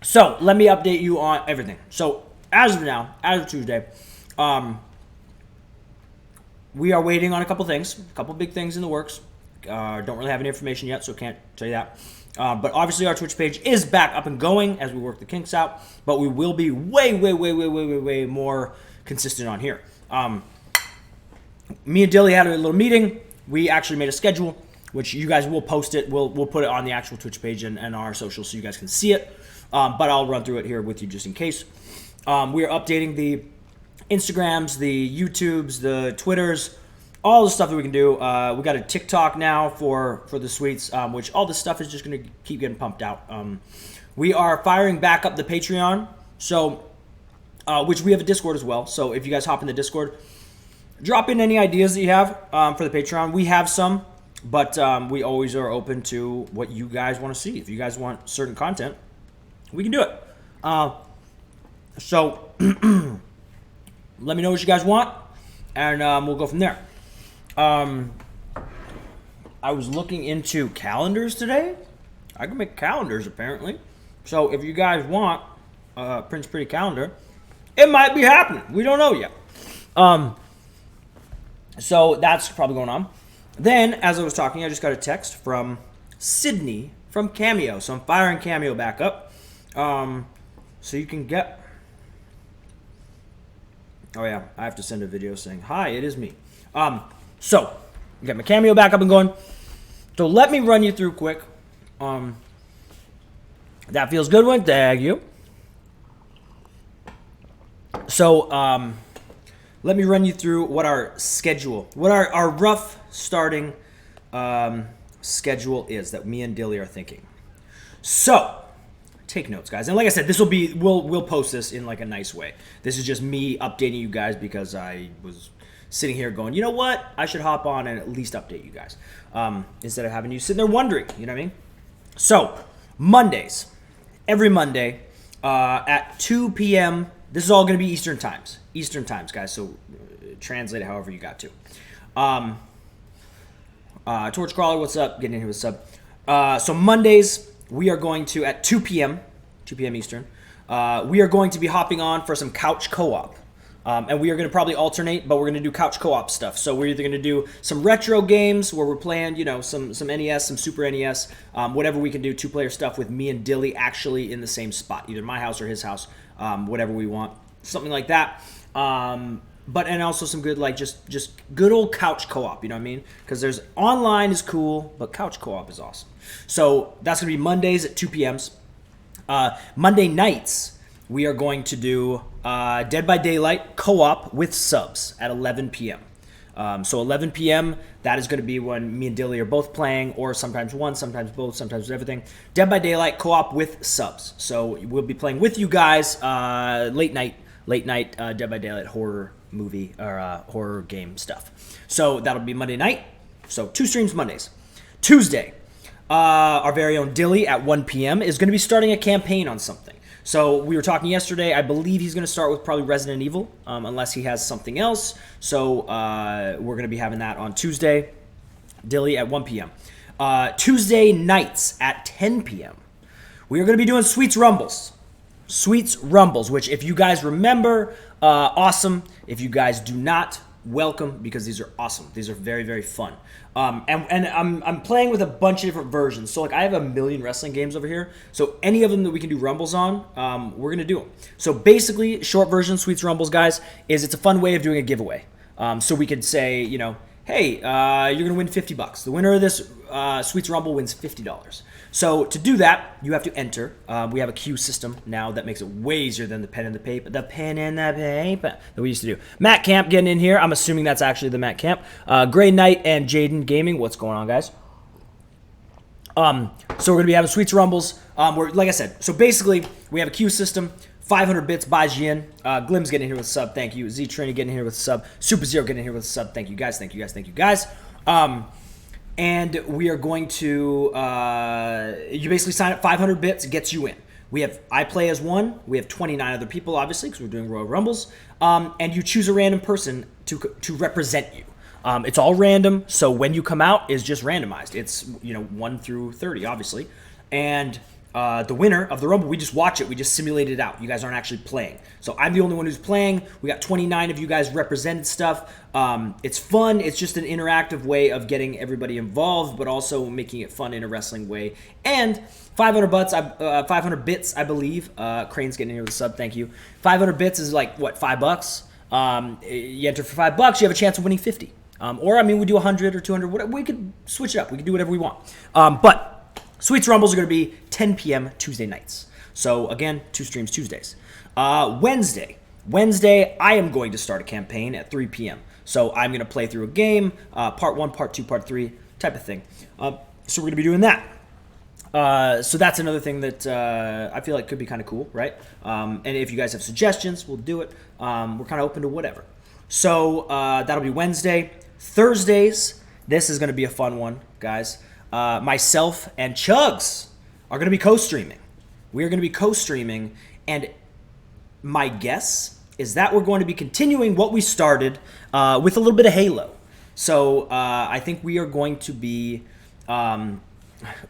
So let me update you on everything. So as of now, as of Tuesday, we are waiting on a couple things, a couple big things in the works. Don't really have any information yet, so can't tell you that. But obviously our Twitch page is back up and going as we work the kinks out. But we will be way more consistent on here. Me and Dilly had a little meeting. We actually made a schedule, which you guys will post it. We'll put it on the actual Twitch page and our socials so you guys can see it. But I'll run through it here with you just in case. We are updating the Instagrams, the YouTubes, the Twitters, all the stuff that we can do. We got a TikTok now for the sweets, which all this stuff is just going to keep getting pumped out. We are firing back up the Patreon, so which we have a Discord as well. So if you guys hop in the Discord, drop in any ideas that you have for the Patreon. We have some, but we always are open to what you guys want to see. If you guys want certain content, we can do it. So let me know what you guys want, and we'll go from there. I was looking into calendars today. I can make calendars, apparently. So if you guys want Prince Pretty calendar, it might be happening. We don't know yet. So that's probably going on. Then, as I was talking, I just got a text from Sydney from Cameo. So I'm firing Cameo back up. So you can get... Oh yeah, I have to send a video saying, hi, it is me. So, get my Cameo back up and going. So let me run you through quick. That feels good one. Thank you. So, let me run you through what our schedule, what our rough starting schedule is that me and Dilly are thinking. So, take notes, guys. And like I said, this will be, we'll post this in like a nice way. This is just me updating you guys because I was sitting here going, you know what? I should hop on and at least update you guys. Instead of having you sitting there wondering, you know what I mean? So, Mondays. Every Monday at 2 p.m. This is all going to be Eastern times. Eastern times, guys. So, translate it however you got to. Torchcrawler, what's up? Getting in here with a sub. So, Mondays, we are going to, at 2 p.m. Eastern, we are going to be hopping on for some couch co-op. And we are going to probably alternate, but we're going to do couch co-op stuff. So we're either going to do some retro games where we're playing, you know, some NES, some Super NES, whatever we can do, two-player stuff with me and Dilly actually in the same spot, either my house or his house, whatever we want, something like that. But and also some good, like, just good old couch co-op, you know what I mean? Because there's online is cool, but couch co-op is awesome. So that's going to be Mondays at 2 p.m.s. Monday nights, we are going to do Dead by Daylight co-op with subs at 11 p.m. So 11 p.m., that is going to be when me and Dilly are both playing, or sometimes one, sometimes both, sometimes everything. Dead by Daylight co-op with subs. So we'll be playing with you guys late night Dead by Daylight horror movie or horror game stuff. So that'll be Monday night. So 2 streams Mondays. Tuesday, our very own Dilly at 1 p.m. is going to be starting a campaign on something. So we were talking yesterday. I believe he's going to start with probably Resident Evil, unless he has something else. So we're going to be having that on Tuesday. Dilly at 1 p.m. Tuesday nights at 10 p.m. We are going to be doing Sweets Rumbles. Sweets Rumbles, which if you guys remember, awesome. If you guys do not, welcome, because these are awesome. These are very, very fun. And I'm playing with a bunch of different versions. So like I have a million wrestling games over here. So any of them that we can do Rumbles on, we're gonna do them. So basically, short version Sweets Rumbles, guys, is it's a fun way of doing a giveaway. So we could say, you know, hey, you're gonna win $50. The winner of this Sweets Rumble wins $50. So to do that, you have to enter. We have a queue system now that makes it way easier than the pen and the paper. The pen and the paper that we used to do. Matt Camp getting in here. I'm assuming that's actually the Matt Camp. Gray Knight and Jaden Gaming. What's going on, guys? So we're gonna be having Sweets Rumbles. Like I said, so basically we have a queue system. 500 bits buys you in. Glim's getting in here with a sub. Thank you. Z Trini getting in here with a sub. Super Zero getting in here with a sub. Thank you guys. Thank you guys. Thank you guys. And we are going to, you basically sign up 500 bits, it gets you in. I play as one, we have 29 other people, obviously, because we're doing Royal Rumbles, and you choose a random person to represent you. It's all random, so when you come out, it's just randomized. It's, 1 through 30, obviously. And the winner of the Rumble, we just watch it. We just simulate it out. You guys aren't actually playing. So I'm the only one who's playing. We got 29 of you guys represented stuff. It's fun. It's just an interactive way of getting everybody involved, but also making it fun in a wrestling way. And 500 bits, I believe. Crane's getting in here with a sub. Thank you. 500 bits is like, what, $5? You enter for $5, you have a chance of winning 50. Or, I mean, we do 100 or 200. Whatever. We could switch it up. We could do whatever we want. But Sweets Rumbles are going to be 10 p.m. Tuesday nights. So, again, 2 streams Tuesdays. Wednesday, I am going to start a campaign at 3 p.m. So, I'm going to play through a game, part 1, part 2, part 3, type of thing. So, we're going to be doing that. So, that's another thing that I feel like could be kind of cool, right? And if you guys have suggestions, we'll do it. We're kind of open to whatever. So, that'll be Wednesday. Thursdays, this is going to be a fun one, guys. Myself and Chugs are going to be co-streaming. We are going to be co-streaming, and my guess is that we're going to be continuing what we started with a little bit of Halo. So I think we are going to be, yeah,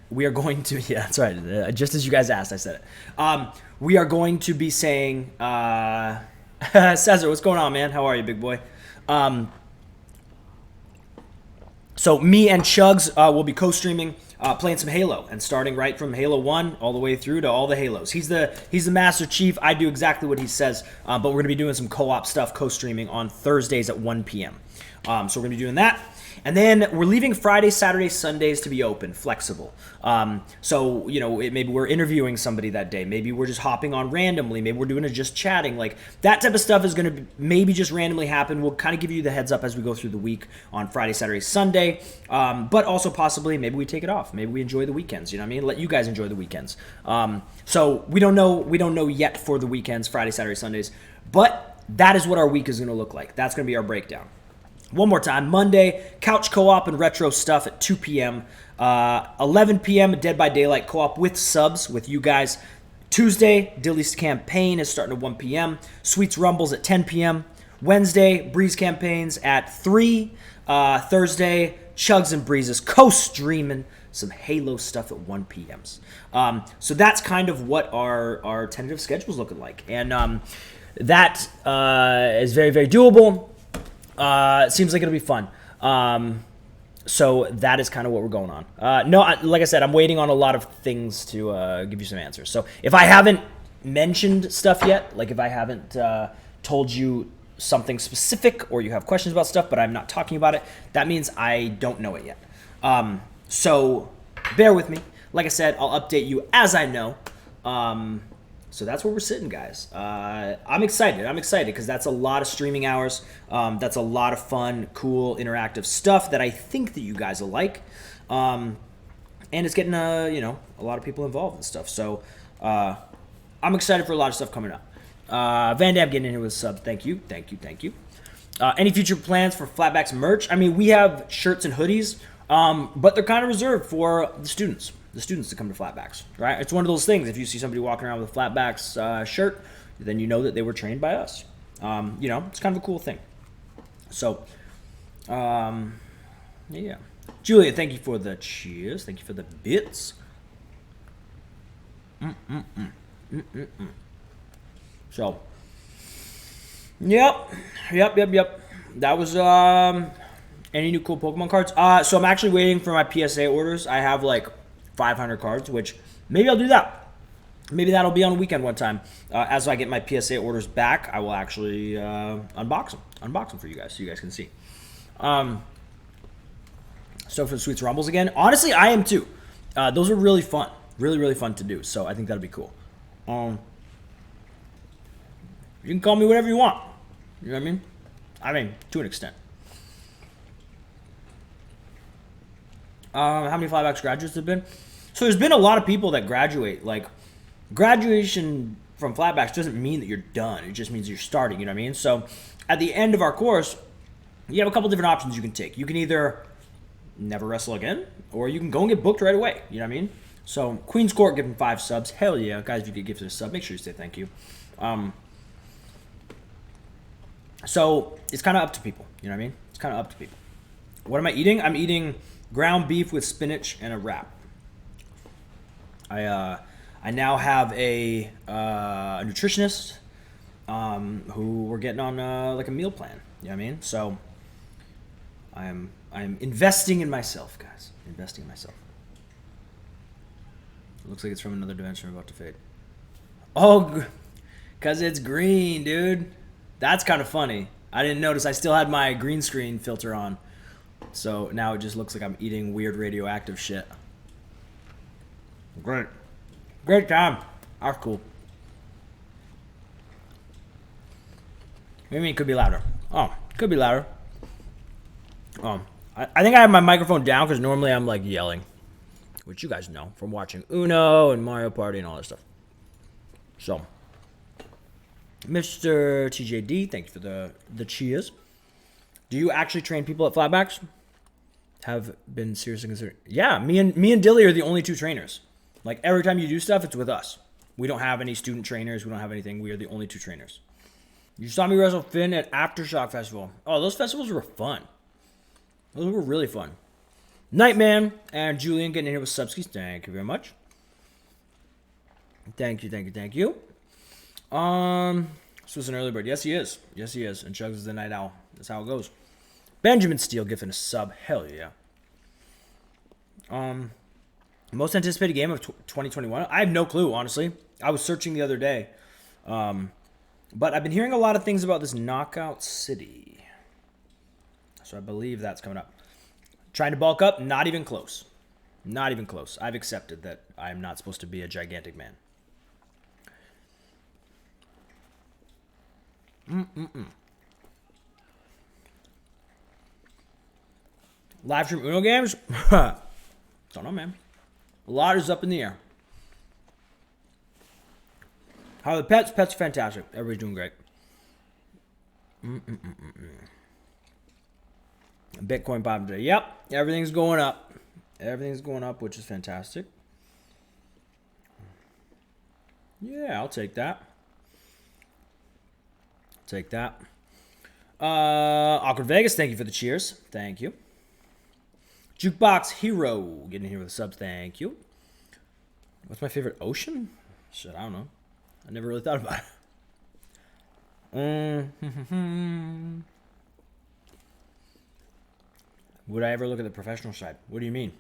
that's right. Just as you guys asked, I said it. We are going to be saying, Cesar, what's going on, man? How are you, big boy? So me and Chugs will be co-streaming, playing some Halo, and starting right from Halo 1 all the way through to all the Halos. He's the Master Chief. I do exactly what he says, but we're going to be doing some co-op stuff, co-streaming on Thursdays at 1 p.m. So we're going to be doing that. And then we're leaving Fridays, Saturdays, Sundays to be open, flexible. So, you know, maybe we're interviewing somebody that day. Maybe we're just hopping on randomly. Maybe we're doing it just chatting. Like, that type of stuff is going to maybe just randomly happen. We'll kind of give you the heads up as we go through the week on Friday, Saturday, Sunday. But also possibly maybe we take it off. Maybe we enjoy the weekends, you know what I mean? Let you guys enjoy the weekends. So we don't know yet for the weekends, Friday, Saturday, Sundays. But that is what our week is going to look like. That's going to be our breakdown. One more time, Monday, couch co-op and retro stuff at 2 p.m. 11 p.m., Dead by Daylight co-op with subs with you guys. Tuesday, Dilly's campaign is starting at 1 p.m. Sweets Rumbles at 10 p.m. Wednesday, Breeze campaigns at 3. Thursday, Chugs and Breezes co-streaming some Halo stuff at 1 p.m. So that's kind of what our tentative schedule is looking like. And that is very, very doable. It seems like it'll be fun. So that is kind of what we're going on. Like I said, I'm waiting on a lot of things to give you some answers. So if I haven't mentioned stuff yet, like if I haven't told you something specific or you have questions about stuff, but I'm not talking about it, that means I don't know it yet. So bear with me. Like I said, I'll update you as I know. So that's where we're sitting, guys. I'm excited. Because that's a lot of streaming hours. That's a lot of fun, cool, interactive stuff that I think that you guys will like. And it's getting a lot of people involved and stuff. So I'm excited for a lot of stuff coming up. Van Dam getting in here with a sub. Thank you. Any future plans for Flatbacks merch? I mean, we have shirts and hoodies, but they're kind of reserved for the students to come to Flatbacks, right? It's one of those things. If you see somebody walking around with a Flatbacks shirt, then you know that they were trained by us. It's kind of a cool thing. So, yeah. Julia, thank you for the cheers. Thank you for the bits. So, yep. That was, any new cool Pokemon cards? So I'm actually waiting for my PSA orders. I have like 500 cards, which maybe I'll do that. Maybe that'll be on a weekend one time. As I get my PSA orders back, I will actually unbox them for you guys so you guys can see. So for the Sweets Rumbles again, honestly, I am too. Those are really fun, really fun to do. So I think that'll be cool. You can call me whatever you want. You know what I mean? I mean, to an extent. How many Flybox graduates have been? So there's been a lot of people that graduate. Like, graduation from Flatbacks doesn't mean that you're done. It just means you're starting, you know what I mean? So at the end of our course, you have a couple different options you can take. You can either never wrestle again, or you can go and get booked right away, you know what I mean? So Queen's Court giving 5 subs. Hell yeah. Guys, if you get gifted a sub, make sure you say thank you. So it's kind of up to people, you know what I mean? It's kind of up to people. What am I eating? I'm eating ground beef with spinach and a wrap. I I now have a nutritionist who we're getting on like a meal plan. You know what I mean? So I'm investing in myself, guys. Investing in myself. It looks like it's from another dimension about to fade. Oh, because it's green, dude. That's kind of funny. I didn't notice I still had my green screen filter on. So now it just looks like I'm eating weird radioactive shit. Great. Great time. That's cool. Maybe it could be louder. Oh, could be louder. I think I have my microphone down because normally I'm like yelling, which you guys know from watching Uno and Mario Party and all that stuff. So, Mr. TJD, thank you for the cheers. Do you actually train people at flatbacks? Have been seriously considered? Yeah, me and Dilly are the only two trainers. Like every time you do stuff, it's with us. We don't have any student trainers. We don't have anything. We are the only two trainers. You saw me wrestle Finn at Aftershock Festival. Oh, those festivals were fun. Those were really fun. Nightman and Julian getting in here with Subskis. Thank you very much. Thank you. This was an early bird. Yes, he is. And Chugs is the night owl. That's how it goes. Benjamin Steele giving a sub. Hell yeah. Most anticipated game of 2021? I have no clue, honestly. I was searching the other day. But I've been hearing a lot of things about this Knockout City. So I believe that's coming up. Trying to bulk up? Not even close. Not even close. I've accepted that I'm not supposed to be a gigantic man. Live stream Uno games? Don't know, man. A lot is up in the air. How are the pets? Pets are fantastic. Everybody's doing great. Bitcoin popped today. Yep, everything's going up. Everything's going up, which is fantastic. Yeah, I'll take that. Take that. Awkward Vegas, thank you for the cheers. Thank you. Jukebox Hero, getting here with a sub. Thank you. What's my favorite ocean? Shit, I don't know. I never really thought about it. Would I ever look at the professional side? What do you mean?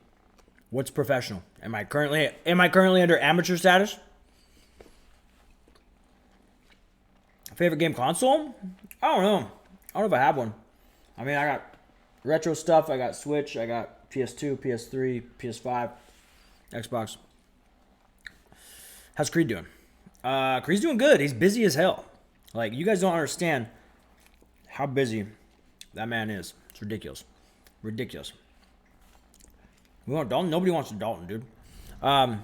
What's professional? Am I currently under amateur status? Favorite game console? I don't know. I don't know if I have one. I mean, I got retro stuff. I got Switch. I got PS2, PS3, PS5, Xbox. How's Creed doing? Creed's doing good. He's busy as hell. Like, you guys don't understand how busy that man is. It's ridiculous. Ridiculous. We want Dalton? Nobody wants Dalton, dude. What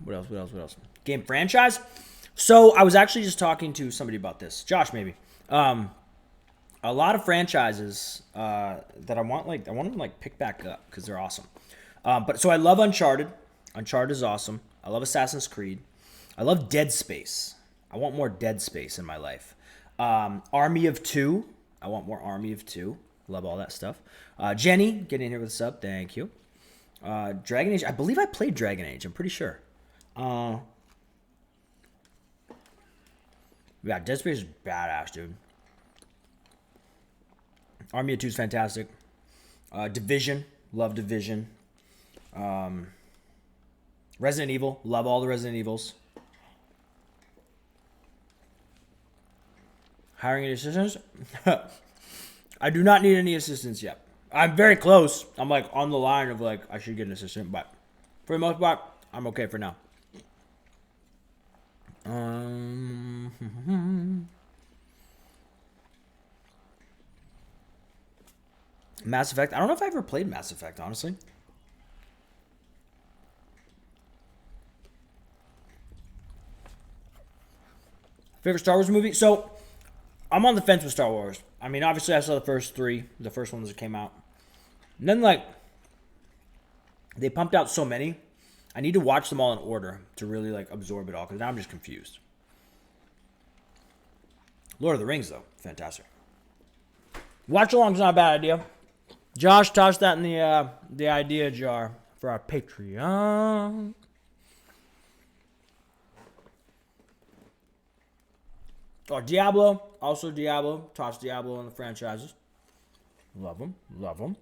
else? Game franchise? So I was actually just talking to somebody about this. Josh, maybe. A lot of franchises that I want to pick back up because they're awesome. But so I love Uncharted. Uncharted is awesome. I love Assassin's Creed. I love Dead Space. I want more Dead Space in my life. Army of Two. I want more Army of Two. Love all that stuff. Jenny, getting in here with a sub. Thank you. Dragon Age. I believe I played Dragon Age. I'm pretty sure. Yeah, Dead Space is badass, dude. Army of Two is fantastic. Division. Love Division. Resident Evil. Love all the Resident Evils. Hiring any assistants? I do not need any assistance yet. I'm very close. I'm like on the line of like I should get an assistant, but for the most part, I'm okay for now. Mass Effect. I don't know if I ever played Mass Effect, honestly. Favorite Star Wars movie? So, I'm on the fence with Star Wars. I mean, obviously, I saw the first three. The first ones that came out. And then, like, they pumped out so many. I need to watch them all in order to really, like, absorb it all. Because now I'm just confused. Lord of the Rings, though. Fantastic. Watch along's not a bad idea. Josh, toss that in the idea jar for our Patreon. Oh, Diablo. Also Diablo. Toss Diablo in the franchises. Love them. Love them.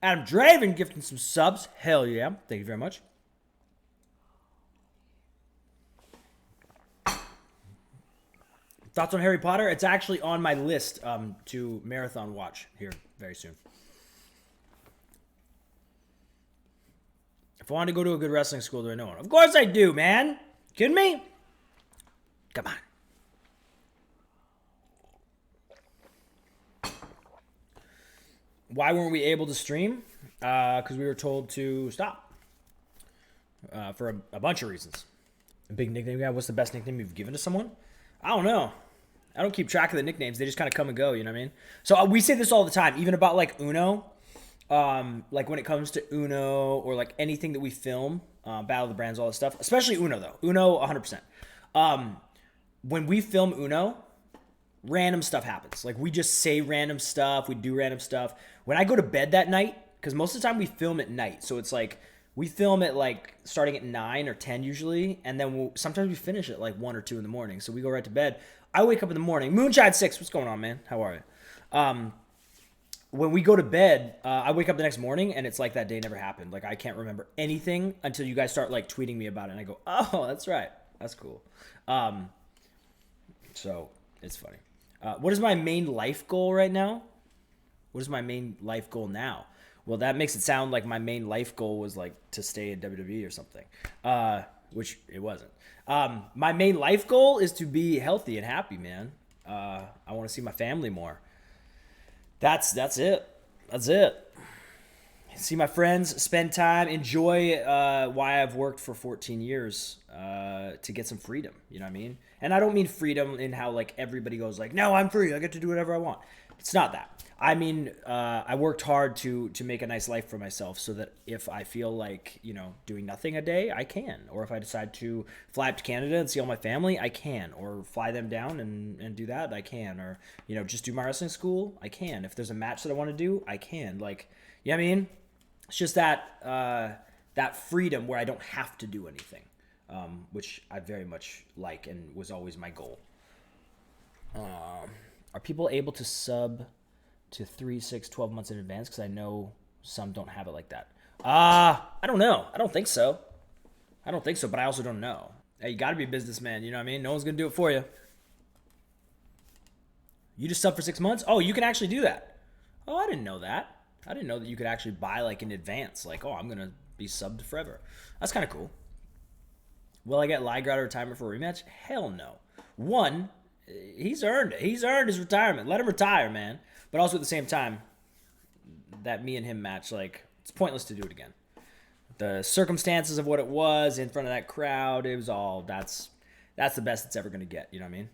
Adam Draven gifting some subs. Hell yeah. Thank you very much. Thoughts on Harry Potter? It's actually on my list to marathon watch here very soon. If I want to go to a good wrestling school, do I know one? Of course I do, man. Kidding me? Come on. Why weren't we able to stream? Because we were told to stop. For a bunch of reasons. A big nickname guy. What's the best nickname you've given to someone? I don't know. I don't keep track of the nicknames. They just kind of come and go, you know what I mean? So we say this all the time, even about like Uno. Like when it comes to Uno or like anything that we film, Battle of the Brands, all that stuff. Especially Uno though. Uno, 100%. When we film Uno, random stuff happens. Like we just say random stuff. We do random stuff. When I go to bed that night, because most of the time we film at night. So it's like we film at like starting at 9 or 10 usually. And then sometimes we finish at like 1 or 2 in the morning. So we go right to bed. I wake up in the morning. Moonshine 6. What's going on, man? How are you? When we go to bed, I wake up the next morning and it's like that day never happened. Like I can't remember anything until you guys start like tweeting me about it. And I go, oh, that's right. That's cool. So it's funny. What is my main life goal right now? What is my main life goal now? Well, that makes it sound like my main life goal was like to stay in WWE or something, which it wasn't. My main life goal is to be healthy and happy, man. I want to see my family more. That's it. That's it. See my friends, spend time, enjoy why I've worked for 14 years to get some freedom. You know what I mean? And I don't mean freedom in how like everybody goes like, no, I'm free. I get to do whatever I want. It's not that. I mean, I worked hard to make a nice life for myself so that if I feel like, you know, doing nothing a day, I can. Or if I decide to fly up to Canada and see all my family, I can. Or fly them down and do that, I can. Or, you know, just do my wrestling school, I can. If there's a match that I want to do, I can. Like, you know what I mean? It's just that that freedom where I don't have to do anything, which I very much like and was always my goal. Are people able to sub to 3, 6, 12 months in advance? Because I know some don't have it like that. I don't know. I don't think so. But I also don't know. Hey, you got to be a businessman. You know what I mean? No one's going to do it for you. You just sub for 6 months? Oh, you can actually do that. Oh, I didn't know that. I didn't know that you could actually buy like in advance. Like, oh, I'm going to be subbed forever. That's kind of cool. Will I get Liger out of retirement for a rematch? Hell no. One, he's earned it. He's earned his retirement. Let him retire, man. But also at the same time, that me and him match, like, it's pointless to do it again. The circumstances of what it was in front of that crowd, it was all, that's the best it's ever going to get. You know what I mean?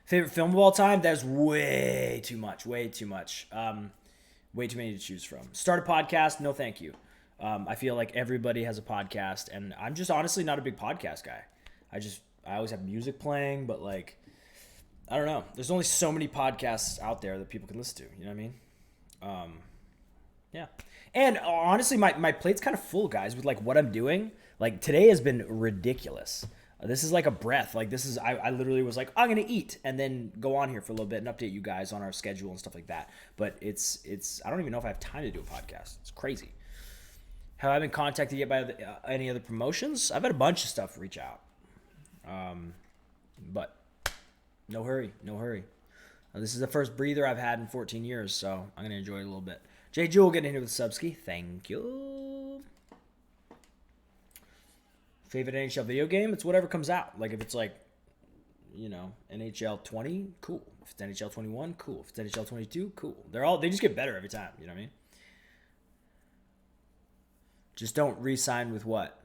Favorite film of all time? That's way too much. Way too much. Way too many to choose from. Start a podcast? No, thank you. I feel like everybody has a podcast, and I'm just honestly not a big podcast guy. I always have music playing, but like, I don't know. There's only so many podcasts out there that people can listen to. You know what I mean? Yeah. And honestly, my plate's kind of full, guys, with like what I'm doing. Like today has been ridiculous. This is like a breath. Like this is, I literally was like, I'm going to eat and then go on here for a little bit and update you guys on our schedule and stuff like that. But I don't even know if I have time to do a podcast. It's crazy. Have I been contacted yet by any other promotions? I've had a bunch of stuff reach out. But no hurry. This is the first breather I've had in 14 years, so I'm going to enjoy it a little bit. Jay Jewel getting here with Subski. Thank you. Favorite NHL video game? It's whatever comes out. Like if it's like, you know, NHL 20, cool. If it's NHL 21, cool. If it's NHL 22, cool. They just get better every time. You know what I mean? Just don't re-sign with what?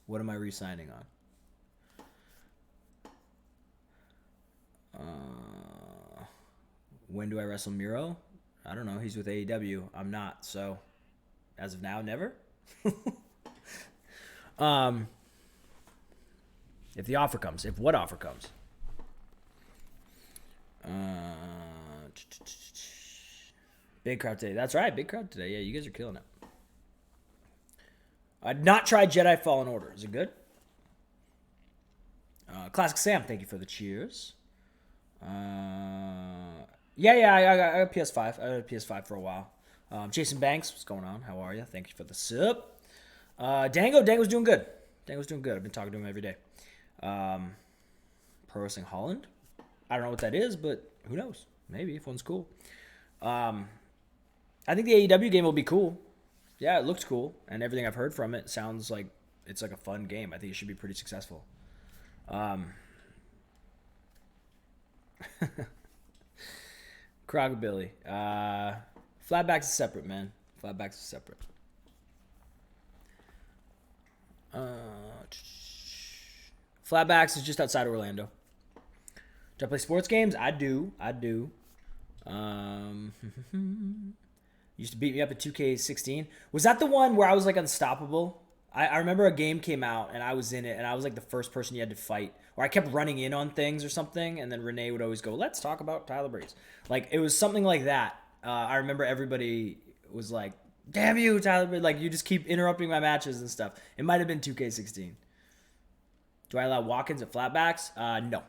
What am I re-signing on? When do I wrestle Miro? I don't know. He's with AEW. I'm not. So, as of now, never. If the offer comes. If what offer comes? Big crowd today. That's right. Big crowd today. Yeah, you guys are killing it. I'd not tried Jedi Fallen Order. Is it good? Classic Sam, thank you for the cheers. Yeah, I got PS5. I had a PS5 for a while. Jason Banks, what's going on? How are you? Thank you for the sip. Dango's doing good. Dango's doing good. I've been talking to him every day. Pro Wrestling Holland. I don't know what that is, but who knows? Maybe if one's cool. I think the AEW game will be cool. Yeah, it looks cool, and everything I've heard from it sounds like it's like a fun game. I think it should be pretty successful. Crockabilly. Flatbacks is separate, man. Flatbacks is separate. Flatbacks is just outside Orlando. Do I play sports games? I do. Used to beat me up at 2K16. Was that the one where I was like unstoppable? I remember a game came out and I was in it and I was like the first person you had to fight. Or I kept running in on things or something, and then Renee would always go, "Let's talk about Tyler Breeze." Like, it was something like that. I remember everybody was like, "Damn you, Tyler Breeze." Like, you just keep interrupting my matches and stuff. It might have been 2K16. Do I allow walk-ins at flatbacks? No.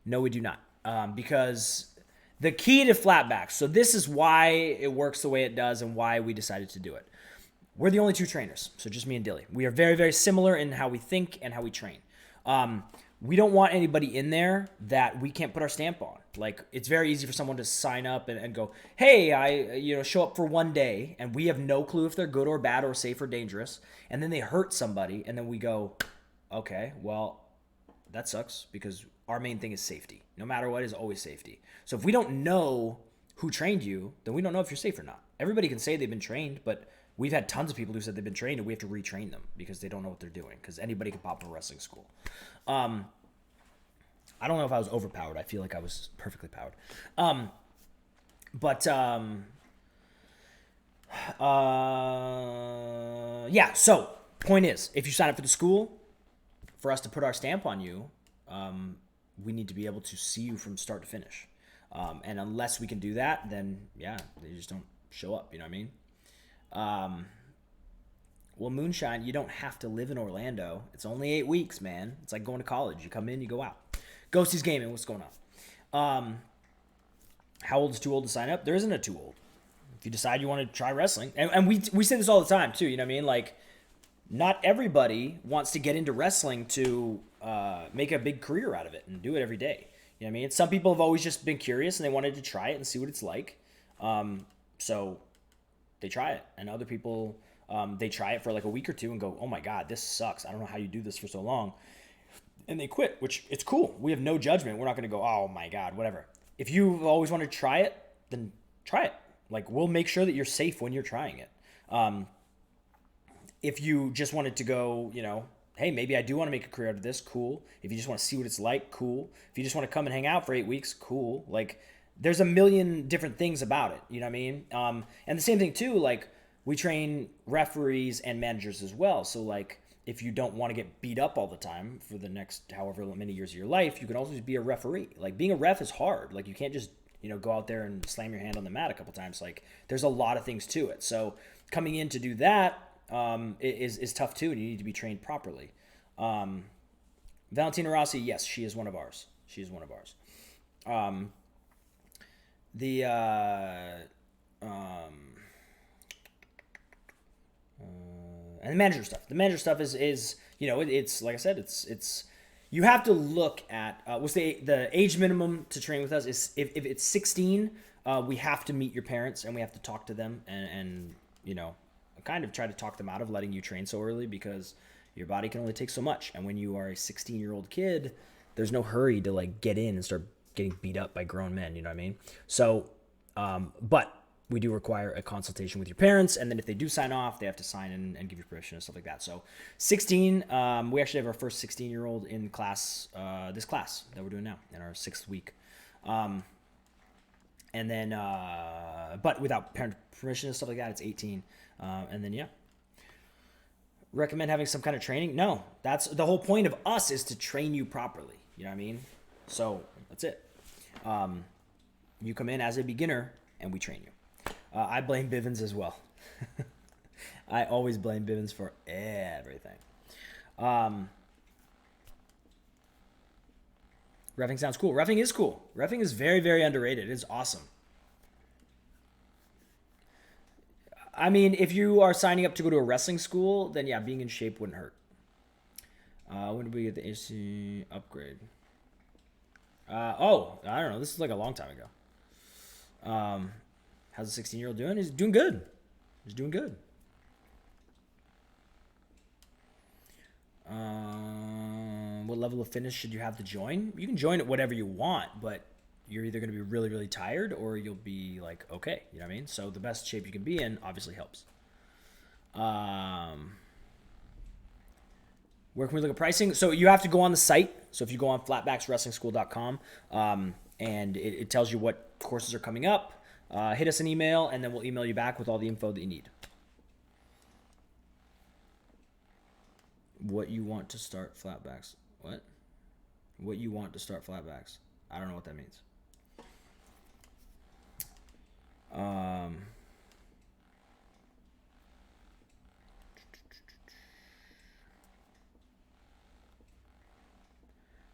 No, we do not. Because the key to flatbacks, so this is why it works the way it does and why we decided to do it. We're the only two trainers, so just me and Dilly. We are very, very similar in how we think and how we train. We don't want anybody in there that we can't put our stamp on. Like, it's very easy for someone to sign up and go, "Hey, I show up for one day," and we have no clue if they're good or bad or safe or dangerous, and then they hurt somebody, and then we go, "Okay, well, that sucks," because our main thing is safety. No matter what, is always safety. So if we don't know who trained you, then we don't know if you're safe or not. Everybody can say they've been trained, but we've had tons of people who said they've been trained and we have to retrain them because they don't know what they're doing, because anybody can pop a wrestling school. I don't know if I was overpowered. I feel like I was perfectly powered. Yeah, so point is, if you sign up for the school, for us to put our stamp on you, we need to be able to see you from start to finish. And unless we can do that, then yeah, they just don't show up. You know what I mean? Well, Moonshine, you don't have to live in Orlando. It's only 8 weeks, man. It's like going to college. You come in, you go out. Ghosty's Gaming, what's going on? How old is too old to sign up? There isn't a too old. If you decide you want to try wrestling, and we say this all the time too, you know what I mean? Like, not everybody wants to get into wrestling to make a big career out of it and do it every day. You know what I mean? Some people have always just been curious and they wanted to try it and see what it's like. So they try it. And other people, they try it for like a week or two and go, "Oh my God, this sucks. I don't know how you do this for so long." And they quit, which it's cool. We have no judgment. We're not going to go, "Oh my God," whatever. If you've always wanted to try it, then try it. Like, we'll make sure that you're safe when you're trying it. If you just wanted to go, hey, maybe I do want to make a career out of this, cool. If you just want to see what it's like, cool. If you just want to come and hang out for 8 weeks, cool. Like, there's a million different things about it, you know what I mean? And the same thing too, like, we train referees and managers as well. So, like, if you don't want to get beat up all the time for the next however many years of your life, you can also just be a referee. Like, being a ref is hard. Like, you can't just, go out there and slam your hand on the mat a couple times. Like, there's a lot of things to it. So coming in to do that is tough too, and you need to be trained properly. Valentina Rossi, yes, she is one of ours. And the manager stuff. The manager stuff is it's like I said, it's you have to look at what's the age minimum to train with us is if it's 16, we have to meet your parents and we have to talk to them and kind of try to talk them out of letting you train so early, because your body can only take so much. And when you are a 16-year-old kid, there's no hurry to like get in and start getting beat up by grown men. You know what I mean? So, but we do require a consultation with your parents, and then if they do sign off, they have to sign and give you permission and stuff like that. So 16, we actually have our first 16-year-old in class, this class that we're doing now in our 6th week. And then, but without parent permission and stuff like that, it's 18. And then, yeah. Recommend having some kind of training? No, that's the whole point of us, is to train you properly. You know what I mean? So that's it. You come in as a beginner and we train you. I blame Bivens as well. I always blame Bivens for everything. Reffing sounds cool. Reffing is cool. Reffing is very, very underrated. It's awesome. I mean, if you are signing up to go to a wrestling school, then yeah, being in shape wouldn't hurt. When did we get the AC upgrade? Oh, I don't know. This is like a long time ago. How's the 16-year-old doing? He's doing good. He's doing good. What level of fitness should you have to join? You can join at whatever you want, but you're either going to be really, really tired or you'll be like, okay, you know what I mean? So the best shape you can be in obviously helps. Where can we look at pricing? So you have to go on the site. So if you go on flatbackswrestlingschool.com, and it tells you what courses are coming up, hit us an email, and then we'll email you back with all the info that you need. What you want to start flatbacks? What? What you want to start flatbacks? I don't know what that means.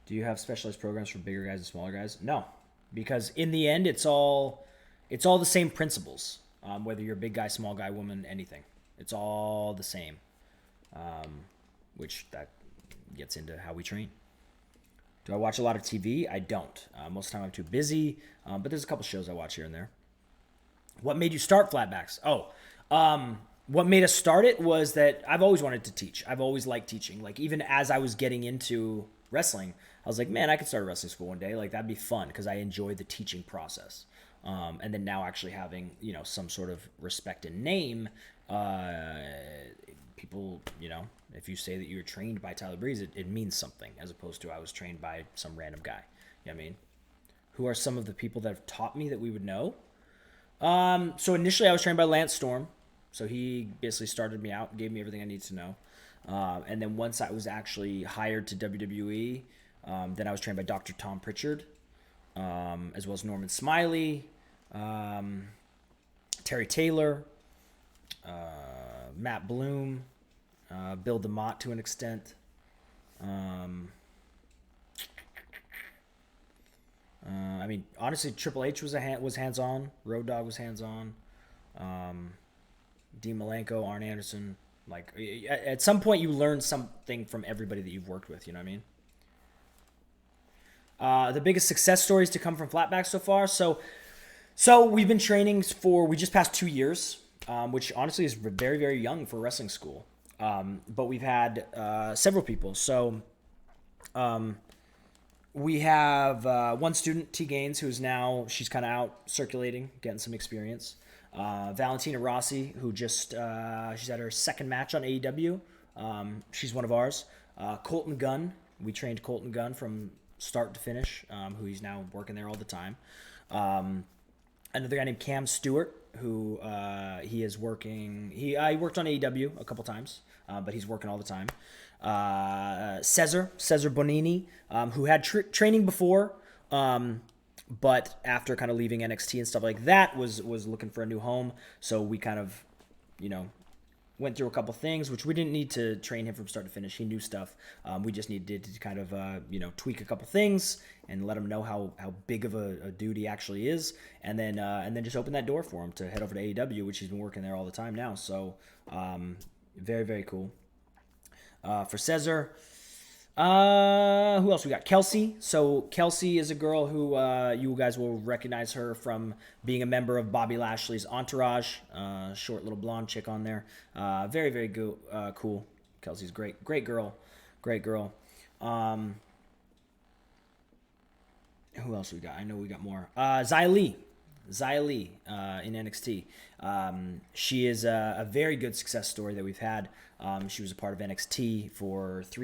Do you have specialized programs for bigger guys and smaller guys? No, because in the end, it's all the same principles. Whether you're a big guy, small guy, woman, anything, it's all the same. Which that gets into how we train. Do I watch a lot of TV? I don't. Most of the time I'm too busy, but there's a couple shows I watch here and there. What made you start flatbacks? What made us start it was that I've always wanted to teach. I've always liked teaching. Like even as I was getting into wrestling, I was like, man, I could start a wrestling school one day. Like that'd be fun because I enjoy the teaching process. And then now actually having, some sort of respect and name, people, if you say that you were trained by Tyler Breeze, it means something as opposed to I was trained by some random guy. You know what I mean? Who are some of the people that have taught me that we would know? So initially I was trained by Lance Storm. So he basically started me out and gave me everything I needed to know. And then once I was actually hired to WWE, then I was trained by Dr. Tom Pritchard, as well as Norman Smiley, Terry Taylor, Matt Bloom, Bill DeMott to an extent. I mean, honestly, Triple H was hands-on. Road Dogg was hands-on. Dean Malenko, Arn Anderson. Like, at some point, you learn something from everybody that you've worked with. You know what I mean? The biggest success stories to come from flatback so far. So we've been training we just passed 2 years, which honestly is very, very young for a wrestling school. But we've had several people. So we have one student, T. Gaines, who's she's kind of out circulating, getting some experience. Valentina Rossi, who just she's at her second match on AEW. She's one of ours. Colton Gunn, we trained Colton Gunn from start to finish, who he's now working there all the time. Another guy named Cam Stewart, who he is working. He worked on AEW a couple times, but he's working all the time. Cesar Bonini, who had training before, but after kind of leaving NXT and stuff like that, was looking for a new home. So we kind of, went through a couple things, which we didn't need to train him from start to finish. He knew stuff. We just needed to kind of, tweak a couple things and let him know how big of a dude he actually is. And then just open that door for him to head over to AEW, which he's been working there all the time now. So very, very cool. For Cesar, who else we got? Kelsey. So Kelsey is a girl who you guys will recognize her from being a member of Bobby Lashley's entourage. Short little blonde chick on there. Very, very cool. Kelsey's great girl. Who else we got? I know we got more. Xia Li in NXT. She is a very good success story that we've had. She was a part of NXT for 4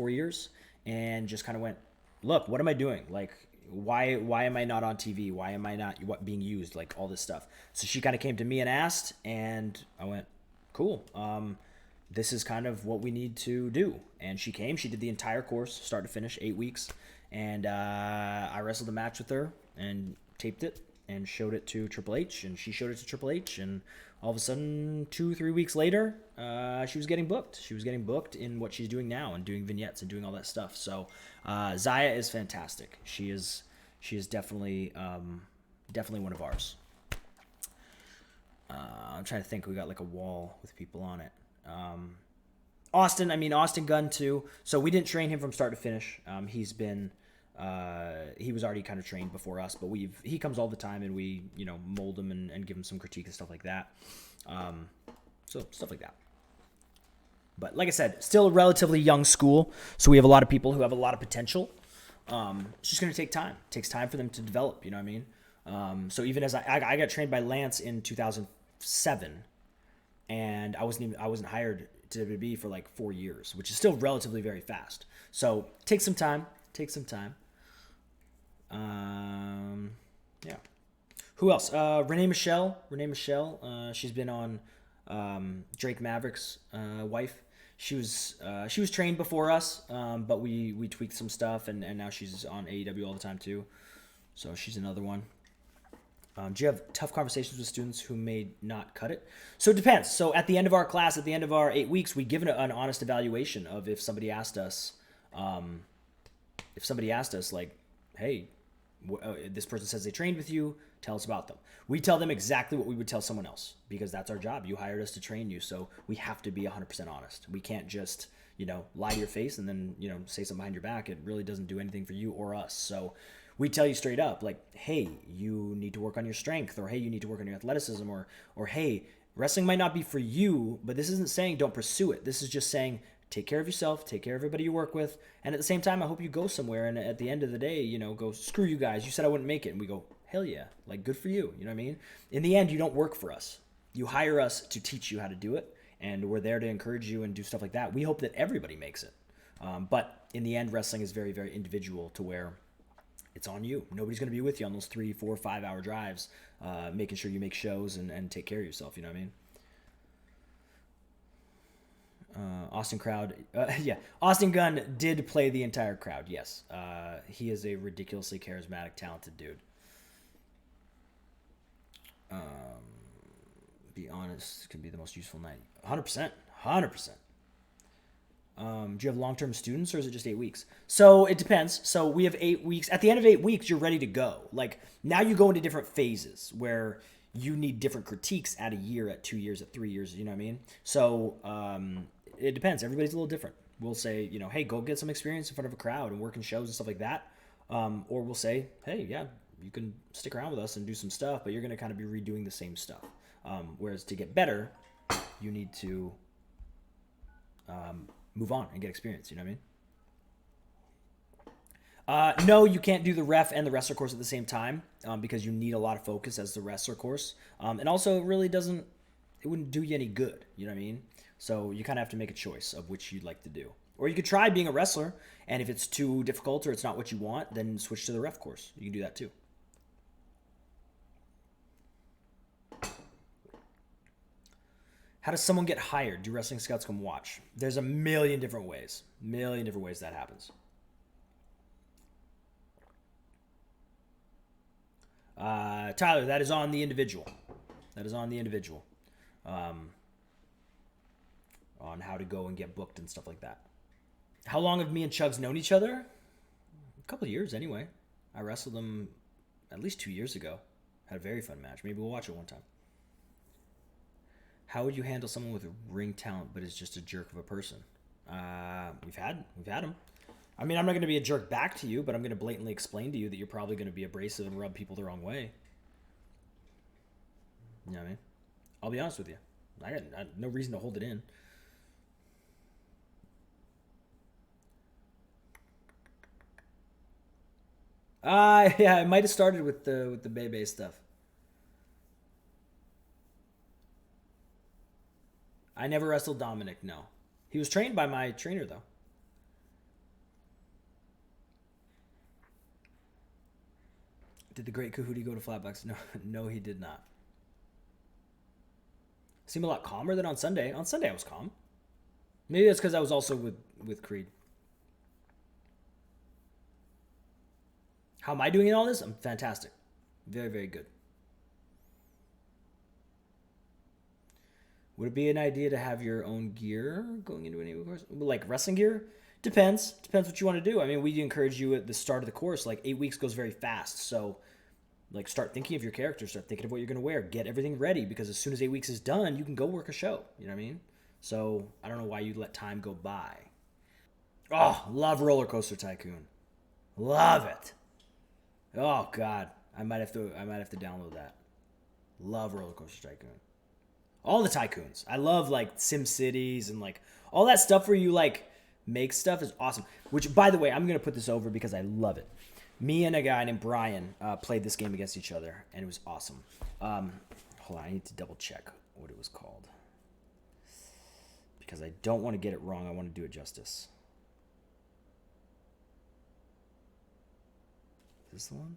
years, and just kind of went, look, what am I doing? Like, why am I not on TV? Why am I not being used? Like all this stuff. So she kind of came to me and asked, and I went, cool. This is kind of what we need to do. And she came. She did the entire course, start to finish, 8 weeks, and I wrestled a match with her and taped it. and showed it to Triple H, and she showed it to Triple H, and all of a sudden, 2-3 weeks later, she was getting booked. She was getting booked in what she's doing now and doing vignettes and doing all that stuff. So Zaya is fantastic. She is definitely definitely one of ours. I'm trying to think. We got like a wall with people on it. Austin Gunn too. So we didn't train him from start to finish. He was already kind of trained before us, but he comes all the time, and we mold him and give him some critique and stuff like that. So stuff like that. But like I said, still a relatively young school, so we have a lot of people who have a lot of potential. It's just going to take time. It takes time for them to develop. You know what I mean? So even as I got trained by Lance in 2007, and I wasn't hired to WWE for like 4 years, which is still relatively very fast. So take some time. Yeah. Who else? Renee Michelle. She's been on Drake Maverick's wife. She was trained before us, but we tweaked some stuff, and now she's on AEW all the time too. So she's another one. Do you have tough conversations with students who may not cut it? So it depends. So at the end of our class, at the end of our 8 weeks, we give an honest evaluation of if somebody asked us, like, hey, this person says they trained with you, tell us about them. We tell them exactly what we would tell someone else, because that's our job. You hired us to train you, so we have to be 100% honest. We can't just, lie to your face and then, say something behind your back. It really doesn't do anything for you or us. So we tell you straight up, like, hey, you need to work on your strength, or hey, you need to work on your athleticism, or hey, wrestling might not be for you, but this isn't saying don't pursue it. This is just saying take care of yourself, take care of everybody you work with, and at the same time, I hope you go somewhere, and at the end of the day, go, screw you guys, you said I wouldn't make it, and we go, hell yeah, like, good for you, you know what I mean? In the end, you don't work for us. You hire us to teach you how to do it, and we're there to encourage you and do stuff like that. We hope that everybody makes it. But in the end, wrestling is very, very individual, to where it's on you. Nobody's going to be with you on those 3, 4, 5 hour drives, making sure you make shows and take care of yourself, you know what I mean? Austin Gunn did play the entire crowd. Yes. He is a ridiculously charismatic, talented dude. Be honest, can be the most useful night. 100%. Do you have long-term students, or is it just 8 weeks? So it depends. So we have 8 weeks. At the end of 8 weeks, you're ready to go. Like, now you go into different phases where you need different critiques at a year, at 2 years, at 3 years. You know what I mean? So it depends. Everybody's a little different. We'll say, hey, go get some experience in front of a crowd and work in shows and stuff like that. Or we'll say, hey, yeah, you can stick around with us and do some stuff, but you're going to kind of be redoing the same stuff. Whereas to get better, you need to move on and get experience. You know what I mean? No, you can't do the ref and the wrestler course at the same time, because you need a lot of focus as the wrestler course. And also, it really wouldn't do you any good. You know what I mean? So you kind of have to make a choice of which you'd like to do. Or you could try being a wrestler, and if it's too difficult or it's not what you want, then switch to the ref course. You can do that too. How does someone get hired? Do wrestling scouts come watch? There's a million different ways. That happens. Tyler, that is on the individual. On how to go and get booked and stuff like that. How long have me and Chugs known each other? A couple of years anyway. I wrestled him at least 2 years ago. Had a very fun match. Maybe we'll watch it one time. How would you handle someone with ring talent but is just a jerk of a person? We've had them. I mean, I'm not going to be a jerk back to you, but I'm going to blatantly explain to you that you're probably going to be abrasive and rub people the wrong way. You know what I mean? I'll be honest with you. I got no reason to hold it in. Yeah, it might have started with the Bebe stuff. I never wrestled Dominic, no. He was trained by my trainer, though. Did the Great Kahootie go to Flatbucks? No, he did not. Seemed a lot calmer than on Sunday. On Sunday, I was calm. Maybe that's because I was also with Creed. How am I doing in all this? I'm fantastic. Very, very good. Would it be an idea to have your own gear going into any course? Like wrestling gear? Depends. Depends what you want to do. I mean, we encourage you at the start of the course. Like 8 weeks goes very fast. So, like, start thinking of your character. Start thinking of what you're going to wear. Get everything ready because as soon as 8 weeks is done, you can go work a show. You know what I mean? So, I don't know why you let time go by. Oh, love Roller Coaster Tycoon. Love it. Oh, God. I might have to download that. Love Roller Coaster Tycoon. All the tycoons. I love like Sim Cities and like all that stuff where you like make stuff is awesome. Which, by the way, I'm gonna put this over because I love it. Me and a guy named Brian played this game against each other, and it was awesome. Hold on, I need to double check what it was called because I don't want to get it wrong. I want to do it justice. Is this the one?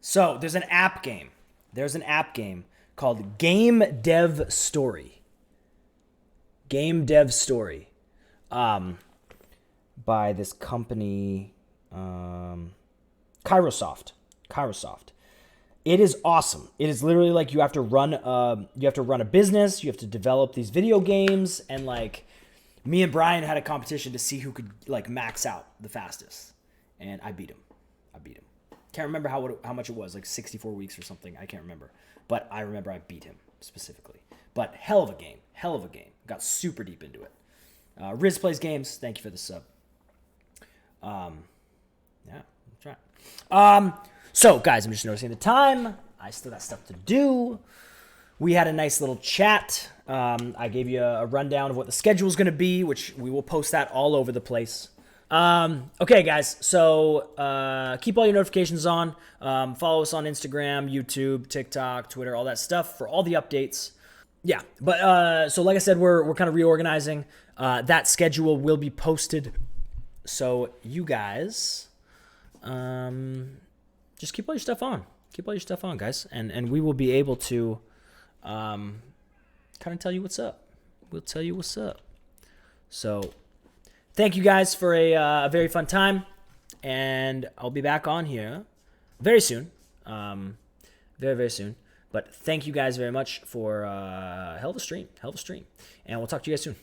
So there's an app game. Called Game Dev Story. Game Dev Story. By this company, Kairosoft. It is awesome. It is literally like you have to run a business, you have to develop these video games, and like me and Brian had a competition to see who could like max out the fastest. And I beat him. Can't remember how much it was, like 64 weeks or something. I can't remember. But I remember I beat him specifically. But hell of a game. Got super deep into it. Riz Plays Games, thank you for the sub. Yeah, that's right. So, guys, I'm just noticing the time. I still got stuff to do. We had a nice little chat. I gave you a rundown of what the schedule is going to be, which we will post that all over the place. Okay, guys, so keep all your notifications on. Follow us on Instagram, YouTube, TikTok, Twitter, all that stuff for all the updates. Yeah, but so like I said, we're kind of reorganizing. That schedule will be posted. So you guys just keep all your stuff on. Keep all your stuff on, guys. And we will be able to kind of tell you what's up. We'll tell you what's up. So thank you guys for a very fun time, and I'll be back on here very soon, very, very soon. But thank you guys very much for hell of a stream, and we'll talk to you guys soon.